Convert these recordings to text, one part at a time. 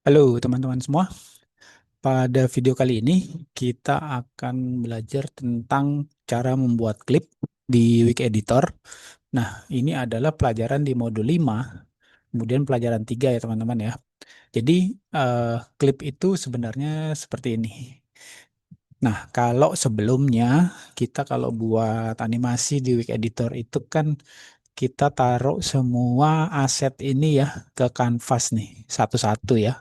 Halo teman-teman semua, pada video kali ini kita akan belajar tentang cara membuat klip di Wik Editor. Nah, ini adalah pelajaran di modul 5, kemudian pelajaran 3 ya teman-teman ya. Jadi klip itu sebenarnya seperti ini. Nah, kalau sebelumnya kita kalau buat animasi di Wik Editor itu kan kita taruh semua aset ini ya ke kanvas nih, satu-satu ya.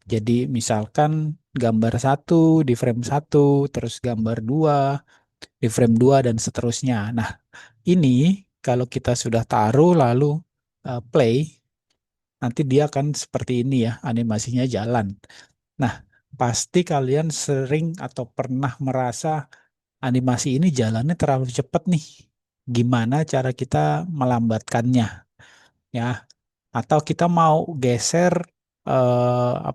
Jadi misalkan gambar satu di frame satu, terus gambar dua di frame dua dan seterusnya. Nah, ini kalau kita sudah taruh lalu play, nanti dia akan seperti ini ya, animasinya jalan. Nah, pasti kalian sering atau pernah merasa animasi ini jalannya terlalu cepat nih. Gimana cara kita melambatkannya? Ya, atau kita mau geser 4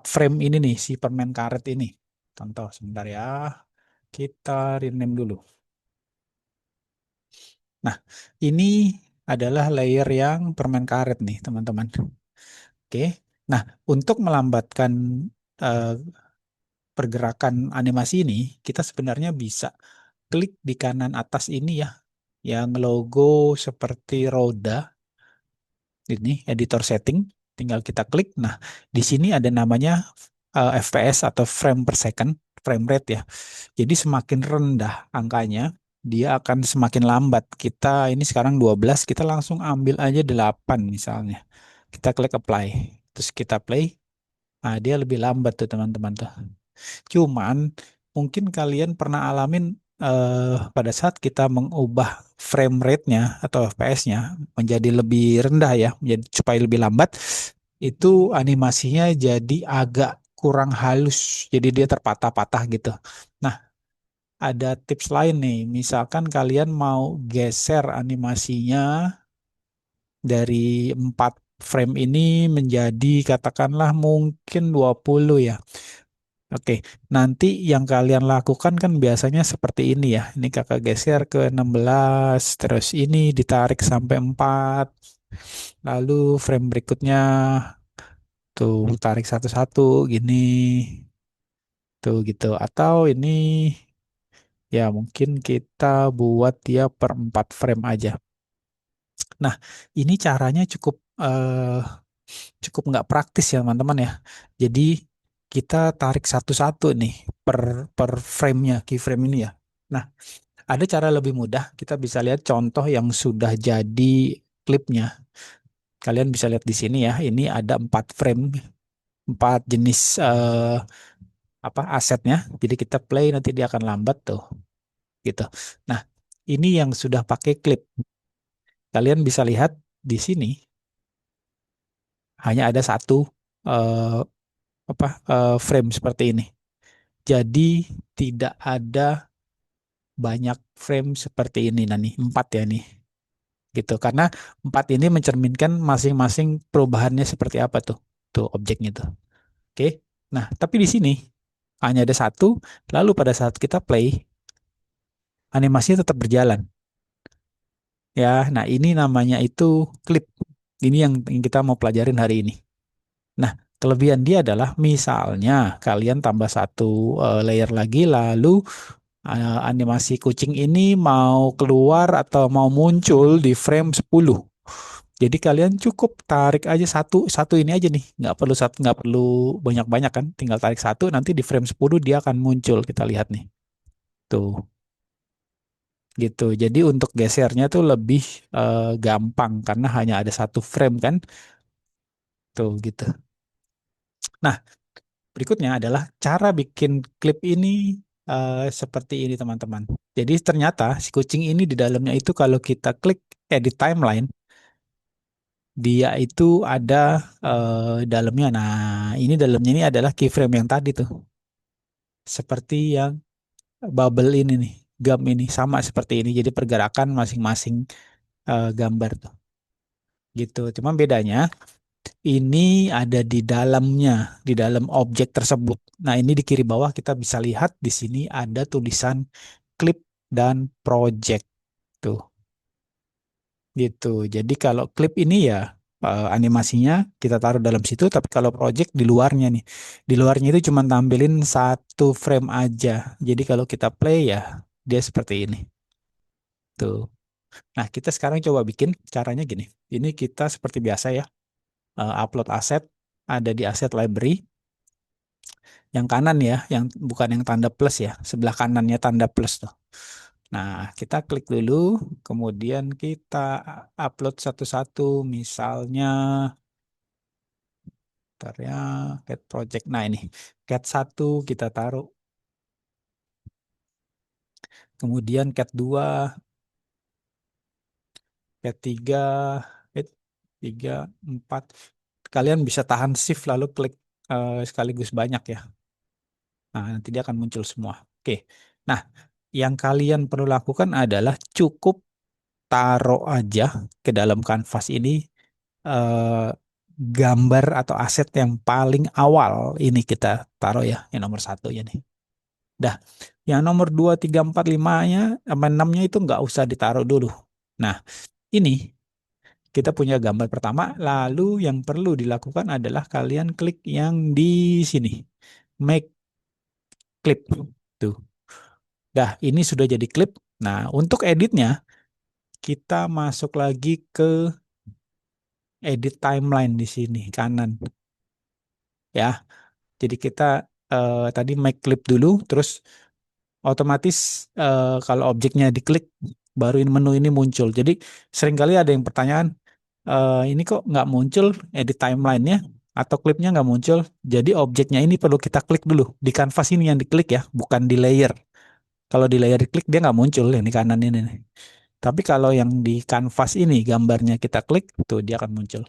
frame ini nih si permen karet ini. Contoh sebentar ya, kita rename dulu. Nah, ini adalah layer yang permen karet nih teman-teman. Oke, nah untuk melambatkan eh, pergerakan animasi ini, kita sebenarnya bisa klik di kanan atas ini ya, yang logo seperti roda ini editor setting, tinggal kita klik. Nah, di sini ada namanya FPS atau frame per second, frame rate ya. Jadi semakin rendah angkanya, dia akan semakin lambat. Kita ini sekarang 12, kita langsung ambil aja 8 misalnya. Kita klik apply, terus kita play. Nah, dia lebih lambat tuh teman-teman tuh. Cuman mungkin kalian pernah alamin pada saat kita mengubah frame rate-nya atau FPS-nya menjadi lebih rendah ya, menjadi supaya lebih lambat, itu animasinya jadi agak kurang halus, jadi dia terpatah-patah gitu. Nah, ada tips lain nih, misalkan kalian mau geser animasinya dari 4 frame ini menjadi katakanlah mungkin 20 ya. Oke, nanti yang kalian lakukan kan biasanya seperti ini ya. Ini kakak geser ke 16, terus ini ditarik sampai 4, lalu frame berikutnya tuh tarik satu-satu gini, tuh gitu. Atau ini ya mungkin kita buat dia per 4 frame aja. Nah, ini caranya cukup nggak praktis ya teman-teman ya. Jadi kita tarik satu-satu nih per per frame-nya, keyframe ini ya. Nah, ada cara lebih mudah, kita bisa lihat contoh yang sudah jadi klipnya. Kalian bisa lihat di sini ya, ini ada 4 frame, 4 jenis asetnya. Jadi kita play nanti dia akan lambat tuh, gitu. Nah, ini yang sudah pakai klip. Kalian bisa lihat di sini hanya ada satu eh, frame seperti ini. Jadi tidak ada banyak frame seperti ini, nah nih 4 ya nih. Gitu karena 4 ini mencerminkan masing-masing perubahannya seperti apa tuh objeknya tuh. Oke, nah tapi di sini hanya ada satu, lalu pada saat kita play animasinya tetap berjalan ya. Nah, ini namanya itu klip. Ini yang kita mau pelajarin hari ini. Nah, kelebihan dia adalah misalnya kalian tambah satu layer lagi, lalu animasi kucing ini mau keluar atau mau muncul di frame 10. Jadi kalian cukup tarik aja satu satu ini aja nih, nggak perlu banyak-banyak kan, tinggal tarik satu nanti di frame 10 dia akan muncul, kita lihat nih, tuh gitu. Jadi untuk gesernya tuh lebih gampang karena hanya ada satu frame kan, tuh gitu. Nah, berikutnya adalah cara bikin klip ini seperti ini teman-teman. Jadi ternyata si kucing ini di dalamnya itu kalau kita klik edit timeline dia itu ada dalamnya. Nah, ini dalamnya ini adalah keyframe yang tadi tuh. Seperti yang bubble ini nih, gum ini sama seperti ini. Jadi pergerakan masing-masing gambar tuh. Gitu. Cuma bedanya ini ada di dalamnya, di dalam objek tersebut. Nah, ini di kiri bawah kita bisa lihat di sini ada tulisan clip dan project tuh. Gitu. Jadi kalau klip ini ya animasinya kita taruh dalam situ, tapi kalau project di luarnya nih. Di luarnya itu cuma tampilin satu frame aja. Jadi kalau kita play ya dia seperti ini. Tuh. Nah, kita sekarang coba bikin caranya gini. Ini kita seperti biasa ya, upload aset, ada di aset library. Yang kanan ya, yang bukan yang tanda plus ya, sebelah kanannya tanda plus tuh. Nah, kita klik dulu, kemudian kita upload satu-satu, misalnya, bentar ya, cat project. Nah ini, cat 1 kita taruh, kemudian cat 2, cat 3, cat 3, 4. Kalian bisa tahan shift lalu klik sekaligus banyak ya. Nah, nanti dia akan muncul semua. Oke. Nah, yang kalian perlu lakukan adalah cukup taruh aja ke dalam kanvas ini eh, gambar atau aset yang paling awal ini kita taruh ya, yang nomor satu ya nih. Dah, yang nomor 2, 3, 4, 5-nya, sama 6-nya itu nggak usah ditaruh dulu. Nah, ini kita punya gambar pertama, lalu yang perlu dilakukan adalah kalian klik yang di sini, make clip. Tuh. Dah, ini sudah jadi klip. Nah, untuk editnya, kita masuk lagi ke edit timeline di sini, kanan. Ya, jadi kita tadi make clip dulu, terus otomatis kalau objeknya diklik, baru ini menu ini muncul. Jadi seringkali ada yang pertanyaan, ini kok nggak muncul edit timeline-nya atau klipnya nggak muncul. Jadi objeknya ini perlu kita klik dulu. Di kanvas ini yang diklik ya, bukan di layer. Kalau di layer diklik dia nggak muncul yang di kanan ini nih. Tapi kalau yang di kanvas ini gambarnya kita klik, tuh dia akan muncul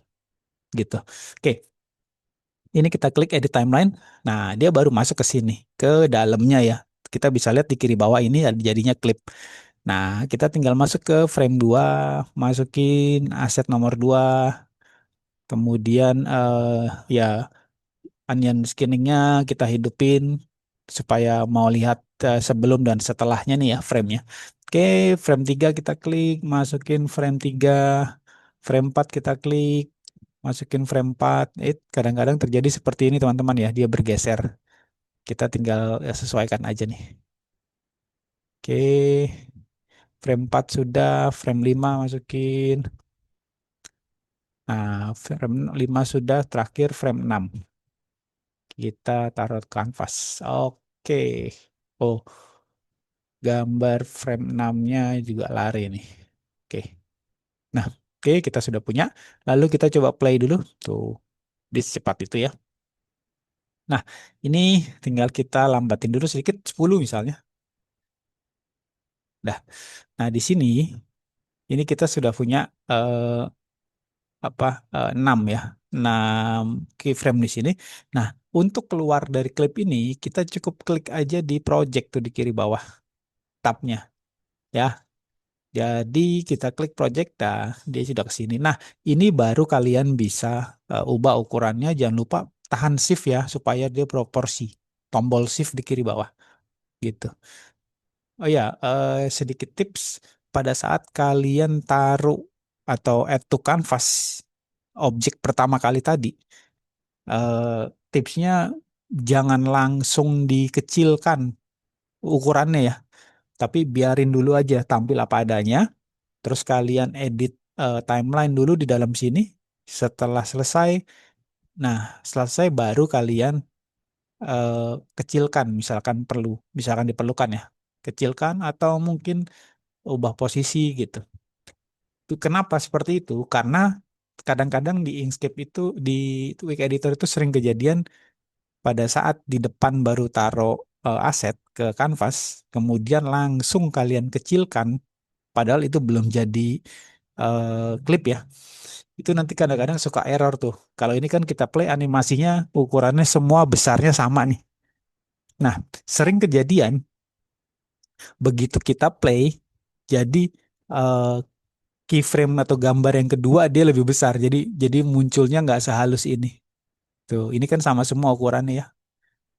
gitu. Oke, ini kita klik edit timeline. Nah, dia baru masuk ke sini, ke dalamnya ya. Kita bisa lihat di kiri bawah ini jadinya klip. Nah, kita tinggal masuk ke frame 2, masukin aset nomor 2, kemudian ya onion skinningnya kita hidupin supaya mau lihat sebelum dan setelahnya nih ya framenya. Oke, frame 3 kita klik, masukin frame 3, frame 4 kita klik, masukin frame 4. Kadang-kadang terjadi seperti ini teman-teman ya, dia bergeser. Kita tinggal sesuaikan aja nih. Oke, frame 4 sudah, frame 5 masukin. Nah, frame 5 sudah, terakhir frame 6. Kita taruh kanvas. Oke. Oh, gambar frame 6-nya juga lari nih. Oke. Nah, oke kita sudah punya. Lalu kita coba play dulu. Tuh, di secepat itu ya. Nah, ini tinggal kita lambatin dulu sedikit 10 misalnya. Dah. Nah, di sini ini kita sudah punya eh, 6 ya. 6 keyframe di sini. Nah, untuk keluar dari klip ini kita cukup klik aja di project tuh di kiri bawah tabnya ya. Jadi kita klik project, dah dia sudah ke sini. Nah, ini baru kalian bisa ubah ukurannya. Jangan lupa tahan shift ya supaya dia proporsi. Tombol shift di kiri bawah gitu. Oh ya, sedikit tips pada saat kalian taruh atau add to canvas objek pertama kali tadi, eh, tipsnya jangan langsung dikecilkan ukurannya ya, tapi biarin dulu aja tampil apa adanya. Terus kalian edit timeline dulu di dalam sini. Setelah selesai, nah selesai baru kalian eh, kecilkan, misalkan diperlukan ya, kecilkan atau mungkin ubah posisi gitu. Itu kenapa seperti itu? Karena kadang-kadang di Inkscape itu di Quick Editor itu sering kejadian pada saat di depan baru taruh aset ke kanvas, kemudian langsung kalian kecilkan, padahal itu belum jadi klip ya. Itu nanti kadang-kadang suka error tuh. Kalau ini kan kita play animasinya ukurannya semua besarnya sama nih. Nah, sering kejadian begitu kita play, jadi eh, keyframe atau gambar yang kedua dia lebih besar. Jadi munculnya nggak sehalus ini. Tuh, ini kan sama semua ukurannya ya.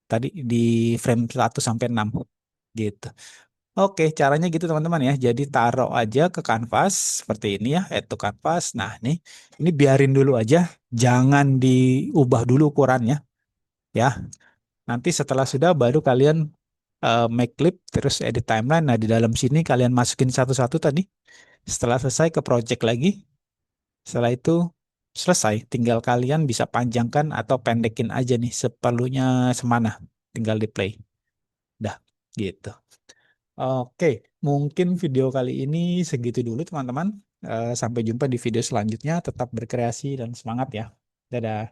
Tadi di frame 1 sampai 6 gitu. Oke, caranya gitu teman-teman ya. Jadi taruh aja ke kanvas seperti ini ya, add to canvas. Nah, ini biarin dulu aja, jangan diubah dulu ukurannya ya. Nanti setelah sudah baru kalian make clip terus edit timeline. Nah, di dalam sini kalian masukin satu-satu tadi. Setelah selesai ke project lagi. Setelah itu selesai, tinggal kalian bisa panjangkan atau pendekin aja nih seperlunya semana. Tinggal di play. Dah, gitu. Oke, mungkin video kali ini segitu dulu teman-teman. Sampai jumpa di video selanjutnya. Tetap berkreasi dan semangat ya. Dadah.